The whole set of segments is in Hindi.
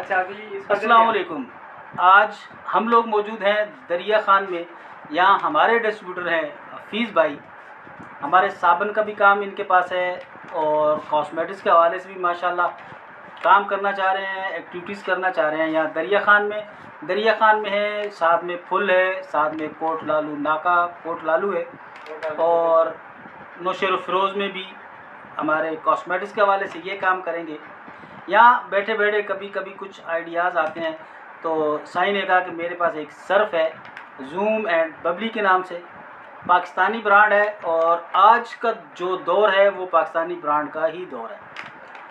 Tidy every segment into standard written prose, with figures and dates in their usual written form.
अच्छा अभी अस्सलाम वालेकुम। आज हम लोग मौजूद हैं दरिया खान में। यहाँ हमारे डिस्ट्रीब्यूटर हैं हफीज़ भाई। हमारे साबुन का भी काम इनके पास है और कॉस्मेटिक्स के हवाले से भी माशाल्लाह काम करना चाह रहे हैं, एक्टिविटीज़ करना चाह रहे हैं। यहाँ दरिया खान में है, साथ में फुल है, साथ में कोट लालू नाका कोट लालू है और नौशेर फ़िरोज़ में भी हमारे कॉस्मेटिक्स के हवाले से ये काम करेंगे। यहाँ बैठे बैठे कभी कभी कुछ आइडियाज़ आते हैं, तो साई ने कहा कि मेरे पास एक सर्फ़ है जूम एंड बबली के नाम से, पाकिस्तानी ब्रांड है और आज का जो दौर है वो पाकिस्तानी ब्रांड का ही दौर है।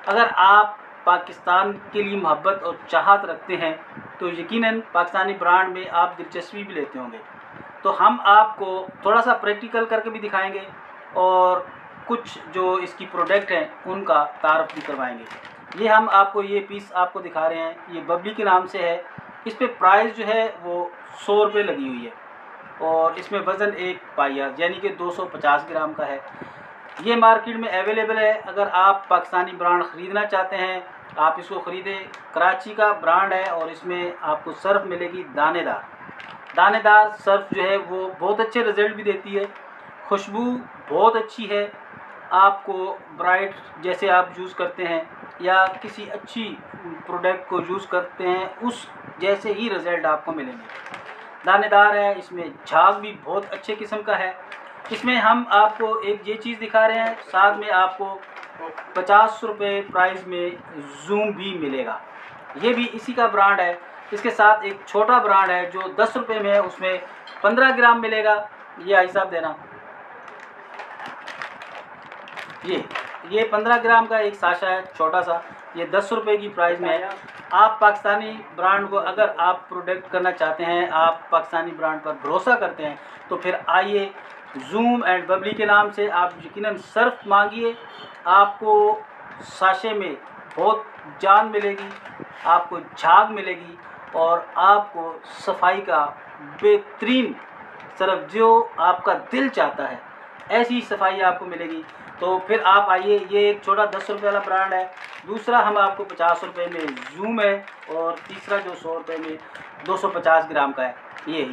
अगर आप पाकिस्तान के लिए मोहब्बत और चाहत रखते हैं तो यकीनन पाकिस्तानी ब्रांड में आप दिलचस्पी भी लेते होंगे। तो हम आपको थोड़ा सा प्रैक्टिकल करके भी दिखाएंगे और कुछ जो इसकी प्रोडक्ट हैं उनका तारफ़ भी करवाएंगे। ये हम आपको ये पीस आपको दिखा रहे हैं, ये बबली के नाम से है। इस पे प्राइस जो है वो 100 रुपये लगी हुई है और इसमें वज़न 1 पाइया यानी कि 250 ग्राम का है। ये मार्केट में अवेलेबल है। अगर आप पाकिस्तानी ब्रांड ख़रीदना चाहते हैं आप इसको ख़रीदें। कराची का ब्रांड है और इसमें आपको सर्फ़ मिलेगी दानेदार सर्फ़ जो है वो बहुत अच्छे रिज़ल्ट भी देती है। खुशबू बहुत अच्छी है। आपको ब्राइट जैसे आप यूज़ करते हैं या किसी अच्छी प्रोडक्ट को यूज़ करते हैं उस जैसे ही रिज़ल्ट आपको मिलेंगे। दानेदार है, इसमें झाग भी बहुत अच्छे किस्म का है। इसमें हम आपको एक ये चीज़ दिखा रहे हैं, साथ में आपको 50 रुपये प्राइस में जूम भी मिलेगा। ये भी इसी का ब्रांड है। इसके साथ एक छोटा ब्रांड है जो 10 रुपये में है, उसमें 15 ग्राम मिलेगा। ये भाई साहब देना, ये 15 ग्राम का एक साशा है छोटा सा, ये 10 रुपये की प्राइस में है। आप पाकिस्तानी ब्रांड को अगर आप प्रोडक्ट करना चाहते हैं, आप पाकिस्तानी ब्रांड पर भरोसा करते हैं तो फिर आइए जूम एंड बबली के नाम से आप यकीनन सर्फ मांगिए। आपको साशे में बहुत जान मिलेगी, आपको झाग मिलेगी और आपको सफाई का बेहतरीन सर्फ जो आपका दिल चाहता है ऐसी सफाई आपको मिलेगी। तो फिर आप आइए। ये एक छोटा 10 रुपये वाला ब्रांड है, दूसरा हम आपको 50 रुपये में जूम है और तीसरा जो 100 रुपये में 250 ग्राम का है।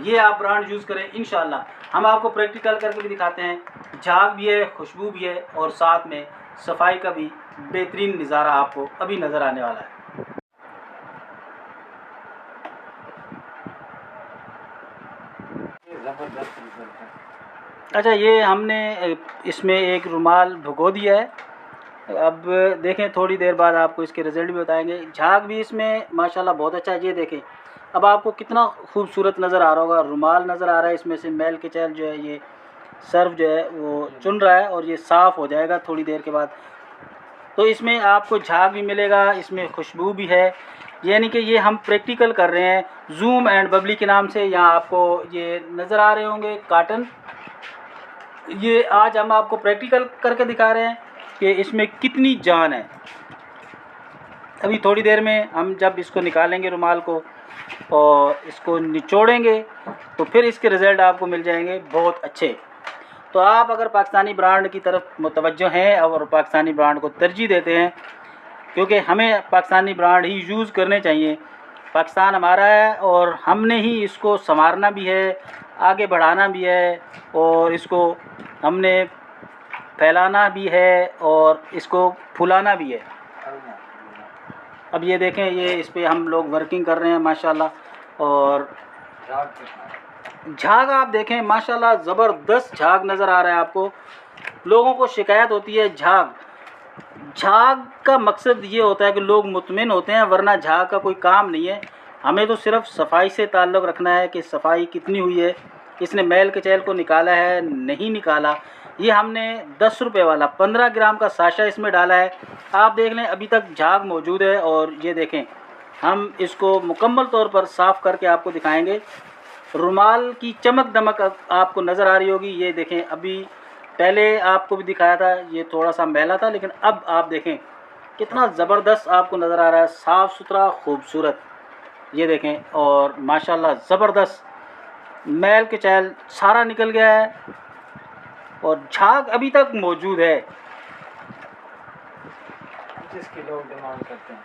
ये आप ब्रांड यूज़ करें इंशाल्लाह। हम आपको प्रैक्टिकल करके भी दिखाते हैं। झाग भी है, खुशबू भी है और साथ में सफाई का भी बेहतरीन नज़ारा आपको अभी नज़र आने वाला है। ज़बरदस्त रिजल्ट है। अच्छा, ये हमने इसमें एक रुमाल भिगो दिया है। अब देखें, थोड़ी देर बाद आपको इसके रिज़ल्ट भी बताएंगे। झाग भी इसमें माशाल्लाह बहुत अच्छा है। ये देखें, अब आपको कितना खूबसूरत नज़र आ रहा होगा। रुमाल नज़र आ रहा है, इसमें से मैल किचैल जो है ये सर्फ जो है वो चुन रहा है और ये साफ़ हो जाएगा थोड़ी देर के बाद। तो इसमें आपको झाग भी मिलेगा, इसमें खुशबू भी है। यानी कि ये हम प्रैक्टिकल कर रहे हैं जूम एंड बबली के नाम से। यहाँ आपको ये नज़र आ रहे होंगे काटन। ये आज हम आपको प्रैक्टिकल करके दिखा रहे हैं कि इसमें कितनी जान है। अभी थोड़ी देर में हम जब इसको निकालेंगे रुमाल को और इसको निचोड़ेंगे तो फिर इसके रिज़ल्ट आपको मिल जाएंगे बहुत अच्छे। तो आप अगर पाकिस्तानी ब्रांड की तरफ मुतवज्जो हैं और पाकिस्तानी ब्रांड को तरजीह देते हैं, क्योंकि हमें पाकिस्तानी ब्रांड ही यूज़ करने चाहिए। पाकिस्तान हमारा है और हमने ही इसको संवारना भी है, आगे बढ़ाना भी है और इसको हमने फैलाना भी है और इसको फुलाना भी है। अब ये देखें, ये इस पे हम लोग वर्किंग कर रहे हैं माशाल्लाह। और झाग आप देखें माशाल्लाह ज़बरदस्त झाग नज़र आ रहा है आपको। लोगों को शिकायत होती है झाग का मकसद ये होता है कि लोग मुतमिन होते हैं, वरना झाग का कोई काम नहीं है। हमें तो सिर्फ सफाई से ताल्लुक़ रखना है कि सफाई कितनी हुई है, इसने मैल कचैल को निकाला है नहीं निकाला। ये हमने 10 रुपये वाला 15 ग्राम का साशा इसमें डाला है। आप देख लें अभी तक झाग मौजूद है। और ये देखें, हम इसको मुकम्मल तौर पर साफ़ करके आपको दिखाएंगे। रुमाल की चमक दमक आपको नज़र आ रही होगी। ये देखें, अभी पहले आपको भी दिखाया था ये थोड़ा सा मैला था, लेकिन अब आप देखें कितना ज़बरदस्त आपको नज़र आ रहा है, साफ़ सुथरा खूबसूरत। ये देखें, और माशाल्लाह ज़बरदस्त मैल कचैल सारा निकल गया है और झाग अभी तक मौजूद है। जिसकी लोग डिमांड करते हैं।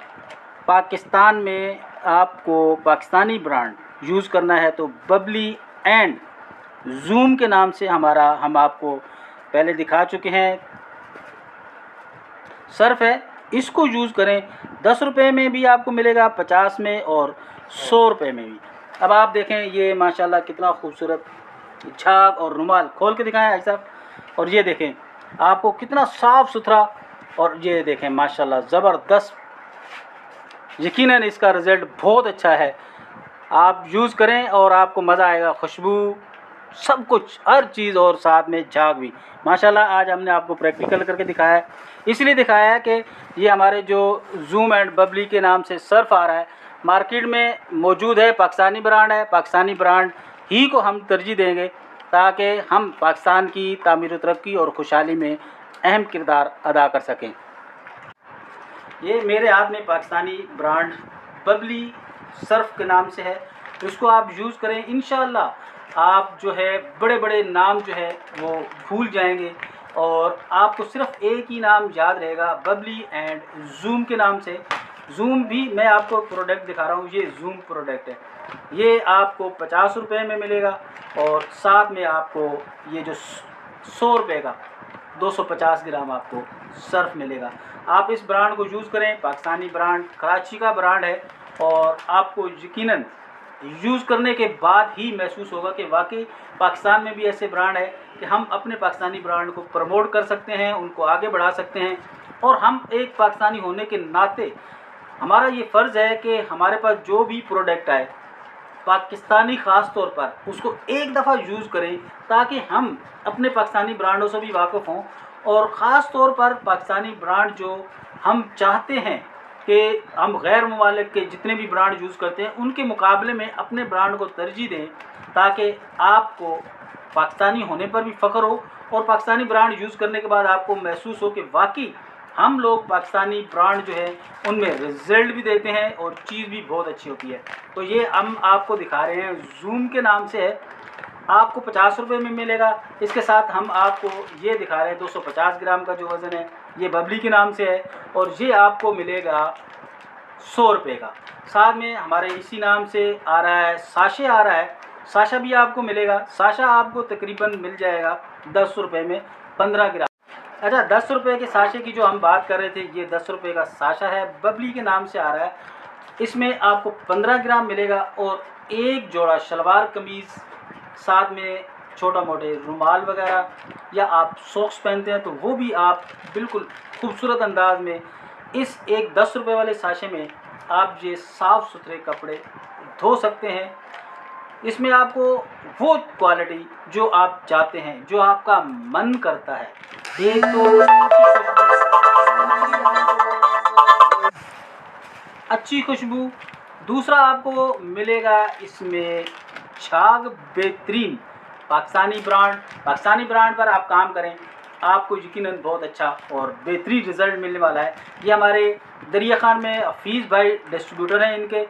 पाकिस्तान में आपको पाकिस्तानी ब्रांड यूज़ करना है तो बबली एंड जूम के नाम से हम आपको पहले दिखा चुके हैं सर्फ है, इसको यूज़ करें। 10 रुपये में भी आपको मिलेगा, 50 में और 100 रुपये में भी। अब आप देखें ये माशाल्लाह कितना खूबसूरत झाग और रुमाल खोल के दिखाएं ऐसा, और ये देखें आपको कितना साफ़ सुथरा, और ये देखें माशाल्लाह ज़बरदस्त। यकीनन इसका रिज़ल्ट बहुत अच्छा है, आप यूज़ करें और आपको मज़ा आएगा। खुशबू सब कुछ, हर चीज़, और साथ में झाग भी माशाल्लाह। आज हमने आपको प्रैक्टिकल करके दिखाया है, इसलिए दिखाया है कि ये हमारे जो जूम एंड बबली के नाम से सर्फ आ रहा है, मार्केट में मौजूद है, पाकिस्तानी ब्रांड है। पाकिस्तानी ब्रांड ही को हम तरजीह देंगे ताकि हम पाकिस्तान की तामीर व तरक्की और खुशहाली में अहम किरदार अदा कर सकें। ये मेरे हाथ में पाकिस्तानी ब्रांड बबली सर्फ के नाम से है, उसको आप यूज़ करें। इंशाअल्लाह आप जो है बड़े बड़े नाम जो है वो भूल जाएंगे और आपको सिर्फ एक ही नाम याद रहेगा, बबली एंड जूम के नाम से। जूम भी मैं आपको प्रोडक्ट दिखा रहा हूँ, ये जूम प्रोडक्ट है, ये आपको 50 रुपये में मिलेगा और साथ में आपको ये जो 100 रुपये का 250 ग्राम आपको सर्फ मिलेगा। आप इस ब्रांड को यूज़ करें, पाकिस्तानी ब्रांड, कराची का ब्रांड है, और आपको यकीनन यूज़ करने के बाद ही महसूस होगा कि वाकई पाकिस्तान में भी ऐसे ब्रांड है कि हम अपने पाकिस्तानी ब्रांड को प्रमोट कर सकते हैं, उनको आगे बढ़ा सकते हैं। और हम एक पाकिस्तानी होने के नाते हमारा ये फ़र्ज़ है कि हमारे पास जो भी प्रोडक्ट आए पाकिस्तानी ख़ास तौर पर उसको एक दफ़ा यूज़ करें ताकि हम अपने पाकिस्तानी ब्रांडों से भी वाकिफ़ हों, और ख़ास तौर पर पाकिस्तानी ब्रांड जो हम चाहते हैं कि हम गैर ममालिक के जितने भी ब्रांड यूज़ करते हैं उनके मुकाबले में अपने ब्रांड को तरजीह दें ताकि आपको पाकिस्तानी होने पर भी फ़ख्र हो, और पाकिस्तानी ब्रांड यूज़ करने के बाद आपको महसूस हो कि वाकई हम लोग पाकिस्तानी ब्रांड जो है उनमें रिज़ल्ट भी देते हैं और चीज़ भी बहुत अच्छी होती है। तो ये हम आपको दिखा रहे हैं, जूम के नाम से है, आपको 50 रुपये में मिलेगा। इसके साथ हम आपको ये दिखा रहे हैं 250 ग्राम का जो वज़न है, ये बबली के नाम से है, और ये आपको मिलेगा 100 रुपये का। साथ में हमारे इसी नाम से आ रहा है साशे आ रहा है, साशा भी आपको मिलेगा। साशा आपको तकरीबन मिल जाएगा 10 रुपये में 15 ग्राम। अच्छा, 10 रुपये के साशे की जो हम बात कर रहे थे, ये 10 रुपये का साशा है, बबली के नाम से आ रहा है। इसमें आपको 15 ग्राम मिलेगा और एक जोड़ा शलवार कमीज़, साथ में छोटा मोटे रुमाल वगैरह, या आप सॉक्स पहनते हैं तो वो भी आप बिल्कुल खूबसूरत अंदाज में इस एक 10 रुपये वाले साशे में आप ये साफ़ सुथरे कपड़े धो सकते हैं। इसमें आपको वो क्वालिटी जो आप चाहते हैं, जो आपका मन करता है, एक तो अच्छी खुशबू, दूसरा आपको मिलेगा इसमें झाग बेहतरीन। पाकिस्तानी ब्रांड पर आप काम करें, आपको यकीनन बहुत अच्छा और बेहतरीन रिज़ल्ट मिलने वाला है। ये हमारे दरिया खान में हफीज़ भाई डिस्ट्रीब्यूटर हैं इनके।